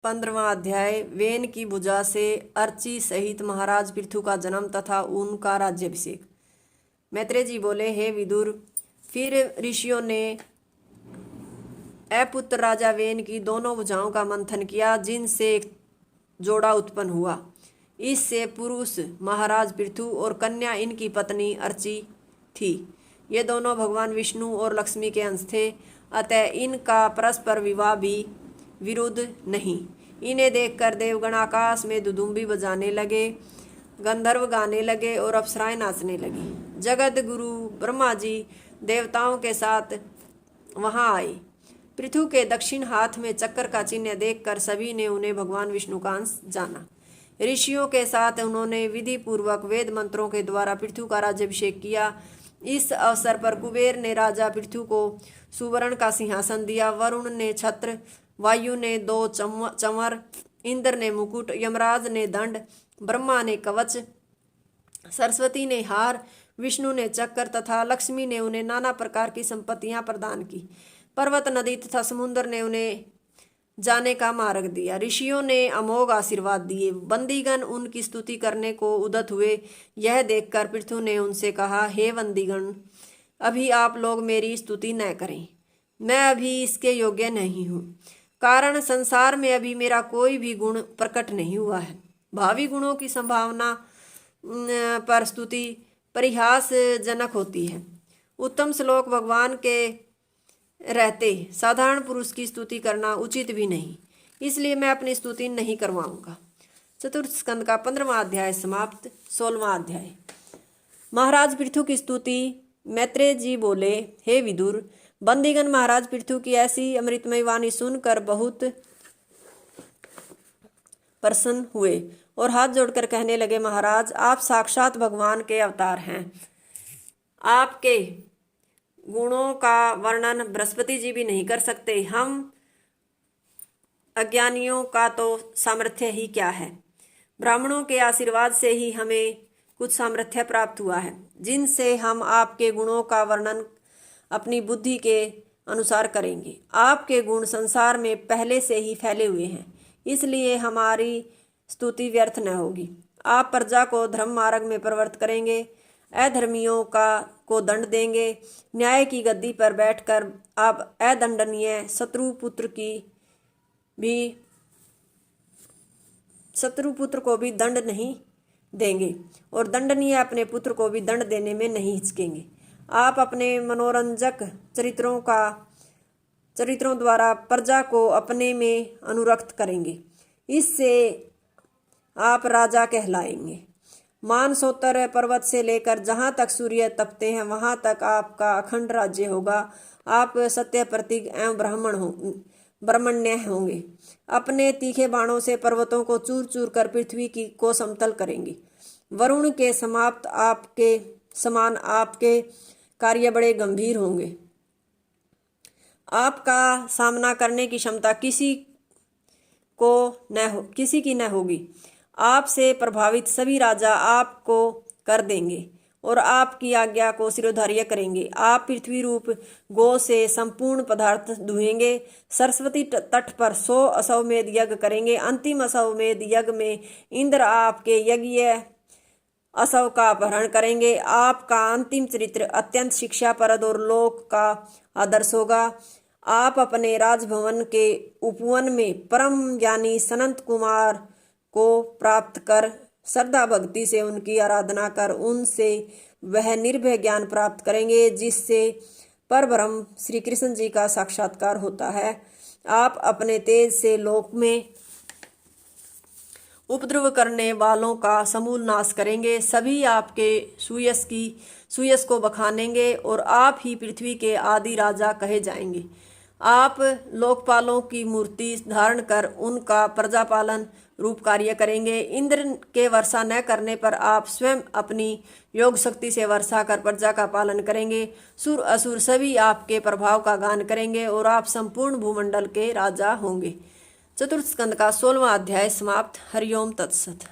15वां अध्याय। वेन की भुजा से अर्ची सहित महाराज पृथु का जन्म तथा उनका राज्याभिषेक। मैत्रेय जी बोले, हे विदुर, फिर ऋषियों ने अपुत्र राजा वेन की दोनों भुजाओं का मंथन किया, जिनसे एक जोड़ा उत्पन्न हुआ। इससे पुरुष महाराज पृथु और कन्या इनकी पत्नी अर्ची थी। ये दोनों भगवान विष्णु और लक्ष्मी के अंश थे, अतः इनका परस्पर विवाह भी विरुद्ध नहीं। इन्हें देखकर देवगण आकाश में दुदुम्बी बजाने लगे, गंधर्व गाने लगे और अप्सराएं नाचने लगी। जगत गुरु ब्रह्मा जी देवताओं के साथ वहां आए। पृथु के दक्षिण हाथ में चक्कर का चिन्ह देखकर सभी ने उन्हें भगवान विष्णु का अंश जाना। ऋषियों के साथ उन्होंने विधि पूर्वक वेद मंत्रों के द्वारा पृथु का राज्याभिषेक किया। इस अवसर पर कुबेर ने राजा पृथु को सुवर्ण का सिंहासन दिया। वरुण ने छत्र, वायु ने 2 चंवर, इंद्र ने मुकुट, यमराज ने दंड, ब्रह्मा ने कवच, सरस्वती ने हार, विष्णु ने चक्कर तथा लक्ष्मी ने उन्हें नाना प्रकार की संपत्तियां प्रदान की। पर्वत, नदी तथा समुद्र ने उन्हें जाने का मार्ग दिया। ऋषियों ने अमोघ आशीर्वाद दिए। बंदीगण उनकी स्तुति करने को उद्यत हुए। यह देखकर पृथु ने उनसे कहा, हे बंदीगण, अभी आप लोग मेरी स्तुति न करें। मैं अभी इसके योग्य नहीं हूँ, कारण संसार में अभी मेरा कोई भी गुण प्रकट नहीं हुआ है। भावी गुणों की संभावना पर स्तुति परिहासजनक होती है। उत्तम श्लोक भगवान के रहते साधारण पुरुष की स्तुति करना उचित भी नहीं, इसलिए मैं अपनी स्तुति नहीं करवाऊंगा। चतुर्थ स्कंद का 15वां अध्याय समाप्त। 16वां अध्याय। महाराज पृथु की स्तुति। मैत्रेय जी बोले, हे विदुर, बंदीगण महाराज पृथु की ऐसी अमृतमय वाणी सुनकर बहुत प्रसन्न हुए और हाथ जोड़कर कहने लगे, महाराज, आप साक्षात भगवान के अवतार हैं। आपके गुणों का वर्णन बृहस्पति जी भी नहीं कर सकते। हम अज्ञानियों का तो सामर्थ्य ही क्या है। ब्राह्मणों के आशीर्वाद से ही हमें कुछ सामर्थ्य प्राप्त हुआ है, जिनसे हम आपके गुणों का वर्णन अपनी बुद्धि के अनुसार करेंगे। आपके गुण संसार में पहले से ही फैले हुए हैं, इसलिए हमारी स्तुति व्यर्थ न होगी। आप प्रजा को धर्म मार्ग में प्रवृत्त करेंगे, अधर्मियों को दंड देंगे। न्याय की गद्दी पर बैठकर आप अदंडनीय शत्रु पुत्र को भी दंड नहीं देंगे और दंडनीय अपने पुत्र को भी दंड देने में नहीं हिचकेंगे। आप अपने मनोरंजक चरित्रों द्वारा प्रजा को अपने में अनुरक्त करेंगे। इससे आप राजा कहलाएंगे। मानसोत्तर पर्वत से लेकर जहाँ तक सूर्य तपते हैं, वहाँ तक आपका अखंड राज्य होगा। आप सत्य प्रतीक एवं ब्राह्मण्य होंगे। अपने तीखे बाणों से पर्वतों को चूर चूर कर पृथ्वी को समतल करेंगे। वरुण के समान आपके कार्य बड़े गंभीर होंगे। आपका सामना करने की क्षमता किसी की न होगी। आपसे प्रभावित सभी राजा आपको कर देंगे और आपकी आज्ञा को शिरोधार्य करेंगे। आप पृथ्वी रूप गो से संपूर्ण पदार्थ दुहेंगे। सरस्वती तट पर 100 अश्वमेध यज्ञ करेंगे। अंतिम अश्वमेध यज्ञ में इंद्र आपके यज्ञ अश्व का अपहरण करेंगे। आपका अंतिम चरित्र अत्यंत शिक्षाप्रद और लोक का आदर्श होगा। आप अपने राजभवन के उपवन में परम ज्ञानी सनत कुमार को प्राप्त कर श्रद्धा भक्ति से उनकी आराधना कर उनसे वह निर्भय ज्ञान प्राप्त करेंगे, जिससे परब्रह्म श्री कृष्ण जी का साक्षात्कार होता है। आप अपने तेज से लोक में उपद्रव करने वालों का समूल नाश करेंगे। सभी आपके सुयश को बखानेंगे और आप ही पृथ्वी के आदि राजा कहे जाएंगे। आप लोकपालों की मूर्ति धारण कर उनका प्रजापालन रूप कार्य करेंगे। इंद्र के वर्षा न करने पर आप स्वयं अपनी योग शक्ति से वर्षा कर प्रजा का पालन करेंगे। सुर असुर सभी आपके प्रभाव का गान करेंगे और आप संपूर्ण भूमंडल के राजा होंगे। चतुर्थ स्कंद का 16वां अध्याय समाप्त। हरिओम तत्सत।